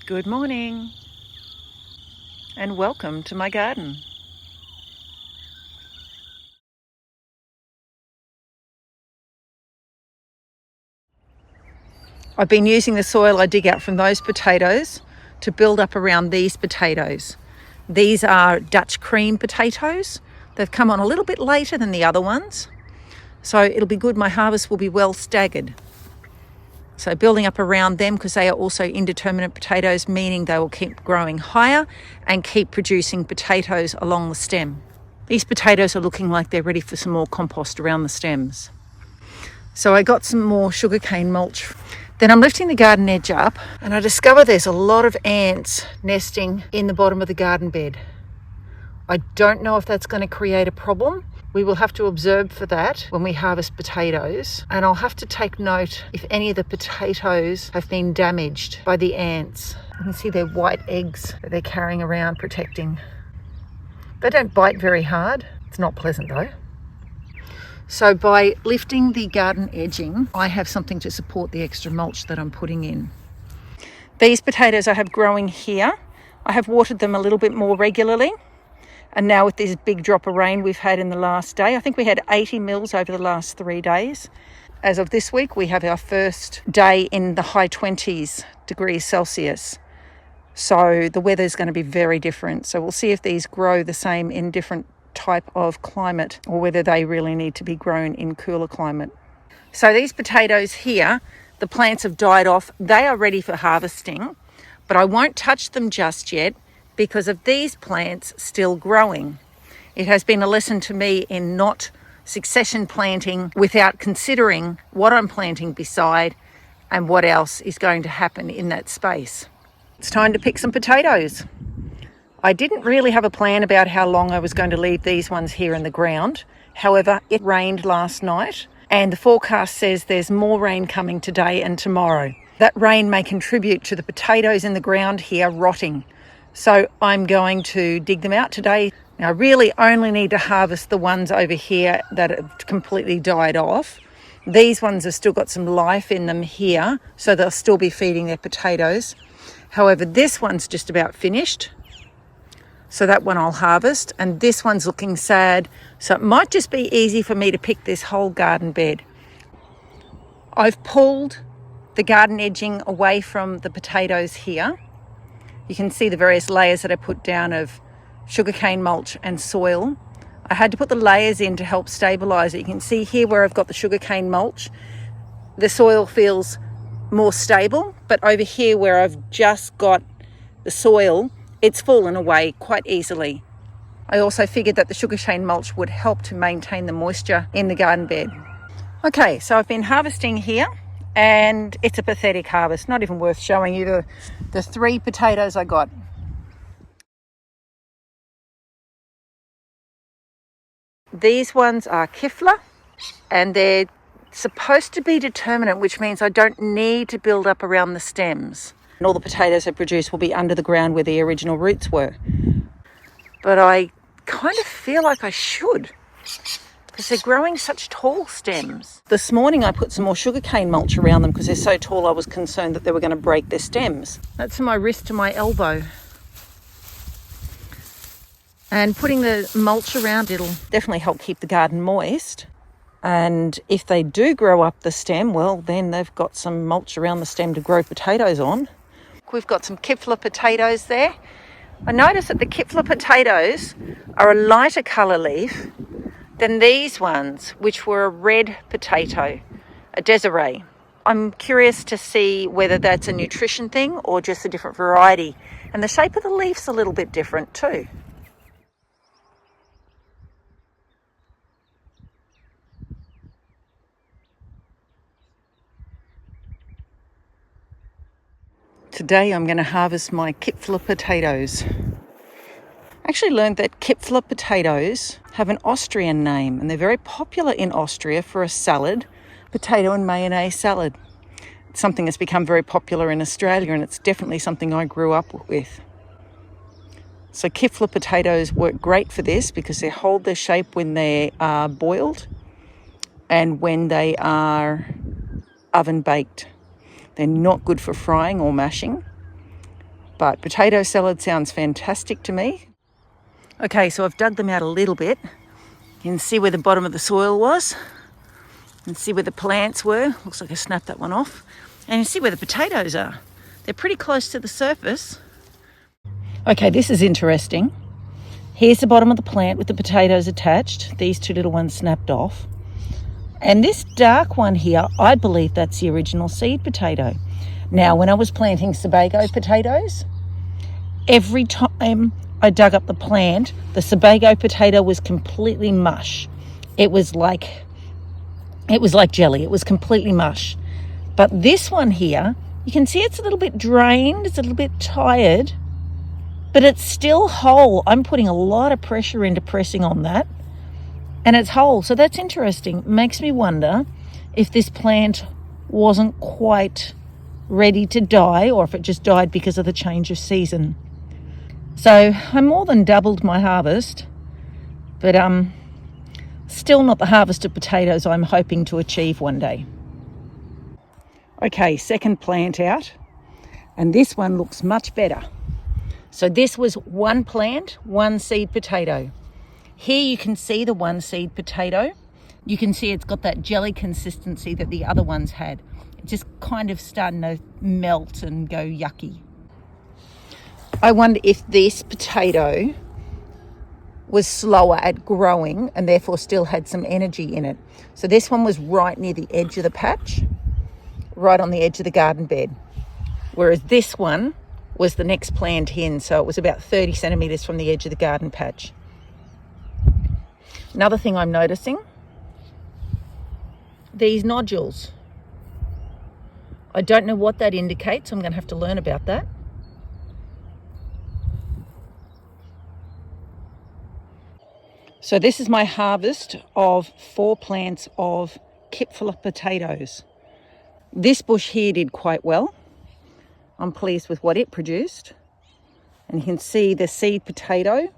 Good morning and welcome to my garden. I've been using the soil I dig out from those potatoes to build up around these potatoes. These are Dutch cream potatoes. They've come on a little bit later than the other ones, so it'll be good. My harvest will be well staggered. So building up around them, because they are also indeterminate potatoes, meaning they will keep growing higher and keep producing potatoes along the stem. These potatoes are looking like they're ready for some more compost around the stems. So I got some more sugarcane mulch. Then I'm lifting the garden edge up and I discover there's a lot of ants nesting in the bottom of the garden bed. I don't know if that's going to create a problem. We will have to observe for that when we harvest potatoes, and I'll have to take note if any of the potatoes have been damaged by the ants. You can see their white eggs that they're carrying around protecting. They don't bite very hard. It's not pleasant though. So by lifting the garden edging, I have something to support the extra mulch that I'm putting in. These potatoes I have growing here. I have watered them a little bit more regularly. And now with this big drop of rain we've had in the last day, I think we had 80 mils over the last 3 days. As of this week, we have our first day in the high 20s degrees Celsius. So the weather is going to be very different. So we'll see if these grow the same in different type of climate or whether they really need to be grown in cooler climate. So these potatoes here, the plants have died off. They are ready for harvesting, but I won't touch them just yet because of these plants still growing. It has been a lesson to me in not succession planting without considering what I'm planting beside and what else is going to happen in that space. It's time to pick some potatoes. I didn't really have a plan about how long I was going to leave these ones here in the ground. However, it rained last night and the forecast says there's more rain coming today and tomorrow. That rain may contribute to the potatoes in the ground here rotting. So I'm going to dig them out today. Now I really only need to harvest the ones over here that have completely died off. These ones have still got some life in them here, so they'll still be feeding their potatoes. However, this one's just about finished. So that one I'll harvest, and this one's looking sad. So it might just be easy for me to pick this whole garden bed. I've pulled the garden edging away from the potatoes here. You can see the various layers that I put down of sugarcane mulch and soil. I had to put the layers in to help stabilise it. You can see here where I've got the sugarcane mulch, the soil feels more stable, but over here where I've just got the soil, it's fallen away quite easily. I also figured that the sugarcane mulch would help to maintain the moisture in the garden bed. Okay, so I've been harvesting here and it's a pathetic harvest, not even worth showing you the 3 potatoes I got. These ones are Kipfler and they're supposed to be determinate, which means I don't need to build up around the stems. And all the potatoes I produce will be under the ground where the original roots were. But I kind of feel like I should, because they're growing such tall stems. This morning I put some more sugarcane mulch around them because they're so tall I was concerned that they were going to break their stems. That's from my wrist to my elbow. And putting the mulch around, it'll definitely help keep the garden moist. And if they do grow up the stem, well, then they've got some mulch around the stem to grow potatoes on. We've got some Kipfler potatoes there. I noticed that the Kipfler potatoes are a lighter colour leaf than these ones, which were a red potato, a Desiree. I'm curious to see whether that's a nutrition thing or just a different variety. And the shape of the leaf's a little bit different too. Today I'm going to harvest my Kipfler potatoes. I actually learned that Kipfler potatoes have an Austrian name and they're very popular in Austria for a salad, potato and mayonnaise salad. It's something that's become very popular in Australia and it's definitely something I grew up with. So Kipfler potatoes work great for this because they hold their shape when they are boiled and when they are oven baked. They're not good for frying or mashing. But potato salad sounds fantastic to me. Okay, so I've dug them out a little bit. You can see where the bottom of the soil was. And see where the plants were. Looks like I snapped that one off. And you see where the potatoes are. They're pretty close to the surface. Okay, this is interesting. Here's the bottom of the plant with the potatoes attached. These two little ones snapped off. And this dark one here, I believe that's the original seed potato. Now, when I was planting Sebago potatoes, every time I dug up the plant, the Sebago potato was completely mush. It was like jelly. It was completely mush. But this one here, you can see it's a little bit drained. It's a little bit tired, but it's still whole. I'm putting a lot of pressure into pressing on that, and it's whole. So that's interesting. It makes me wonder if this plant wasn't quite ready to die, or if it just died because of the change of season. So I more than doubled my harvest, but still not the harvest of potatoes I'm hoping to achieve one day. Okay, second plant out, and this one looks much better. So this was one plant, one seed potato. Here you can see the one seed potato. You can see it's got that jelly consistency that the other ones had. It's just kind of starting to melt and go yucky. I wonder if this potato was slower at growing and therefore still had some energy in it. So this one was right near the edge of the patch, right on the edge of the garden bed. Whereas this one was the next plant in, so it was about 30 centimetres from the edge of the garden patch. Another thing I'm noticing, these nodules. I don't know what that indicates. I'm going to have to learn about that. So this is my harvest of 4 plants of Kipfler potatoes. This bush here did quite well. I'm pleased with what it produced. And you can see the seed potato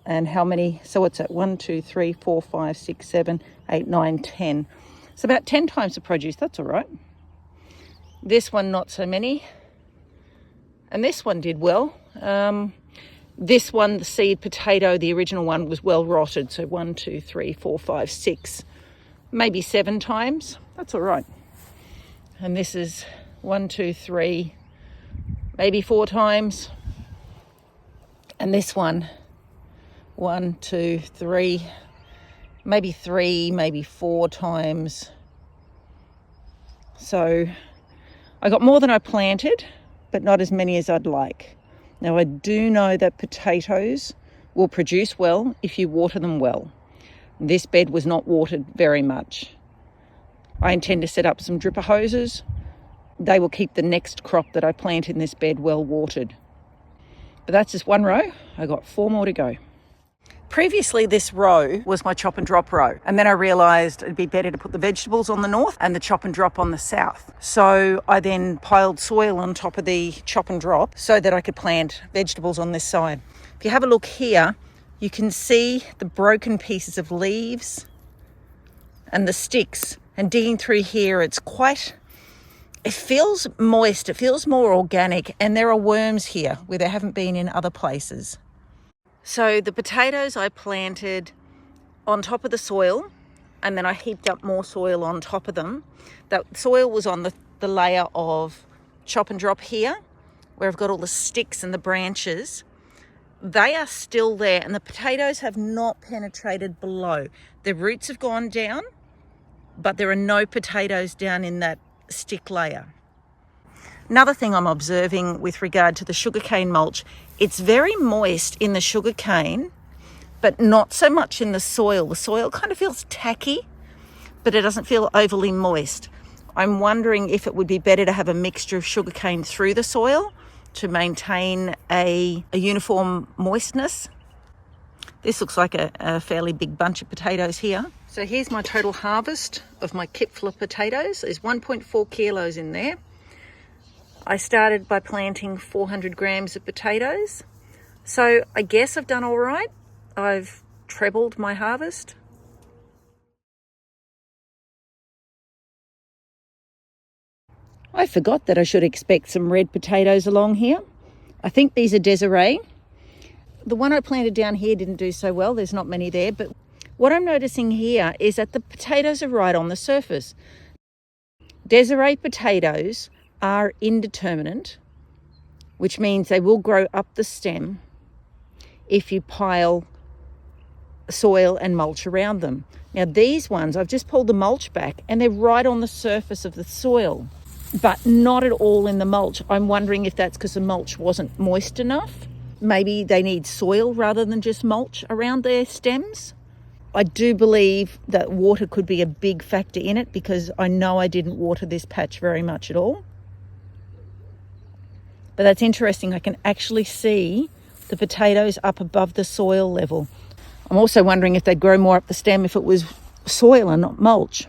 and how many, so it's at 1, 2, 3, 4, 5, 6, 7, 8, 9, 10. It's about 10 times the produce, that's all right. This one, not so many. And this one did well. This one, the seed potato, the original one, was well rotted. So 1, 2, 3, 4, 5, 6, maybe 7 times. That's all right. And this is 1, 2, 3, maybe 4 times. And this one, 1, 2, 3, maybe 4 times. So I got more than I planted, but not as many as I'd like. Now, I do know that potatoes will produce well if you water them well. This bed was not watered very much. I intend to set up some dripper hoses. They will keep the next crop that I plant in this bed well watered. But that's just one row. I got 4 more to go. Previously, this row was my chop and drop row. And then I realised it'd be better to put the vegetables on the north and the chop and drop on the south. So I then piled soil on top of the chop and drop so that I could plant vegetables on this side. If you have a look here, you can see the broken pieces of leaves and the sticks. And digging through here, it feels moist, it feels more organic, and there are worms here where there haven't been in other places. So the potatoes I planted on top of the soil, and then I heaped up more soil on top of them. That soil was on the layer of chop and drop here, where I've got all the sticks and the branches. They are still there, and the potatoes have not penetrated below. The roots have gone down, but there are no potatoes down in that stick layer. Another thing I'm observing with regard to the sugarcane mulch, it's very moist in the sugarcane, but not so much in the soil. The soil kind of feels tacky, but it doesn't feel overly moist. I'm wondering if it would be better to have a mixture of sugarcane through the soil to maintain a uniform moistness. This looks like a fairly big bunch of potatoes here. So here's my total harvest of my Kipfler potatoes. There's 1.4 kilos in there. I started by planting 400 grams of potatoes. So I guess I've done all right. I've trebled my harvest. I forgot that I should expect some red potatoes along here. I think these are Desiree. The one I planted down here didn't do so well. There's not many there, but what I'm noticing here is that the potatoes are right on the surface. Desiree potatoes are indeterminate, which means they will grow up the stem if you pile soil and mulch around them. Now these ones, I've just pulled the mulch back and they're right on the surface of the soil, but not at all in the mulch. I'm wondering if that's because the mulch wasn't moist enough. Maybe they need soil rather than just mulch around their stems. I do believe that water could be a big factor in it, because I know I didn't water this patch very much at all. But that's interesting. I can actually see the potatoes up above the soil level. I'm also wondering if they'd grow more up the stem if it was soil and not mulch.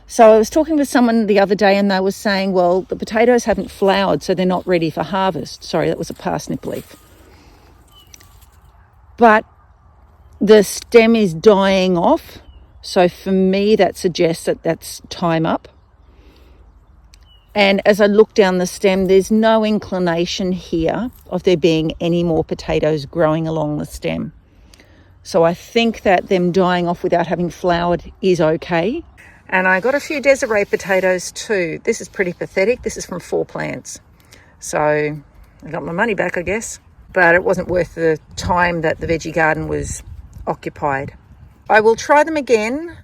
So I was talking with someone the other day and they were saying, well, the potatoes haven't flowered, so they're not ready for harvest. Sorry, that was a parsnip leaf. But the stem is dying off. So for me, that suggests that that's time up. And as I look down the stem, there's no inclination here of there being any more potatoes growing along the stem. So I think that them dying off without having flowered is okay. And I got a few Desiree potatoes too. This is pretty pathetic. This is from 4 plants. So I got my money back, I guess. But it wasn't worth the time that the veggie garden was occupied. I will try them again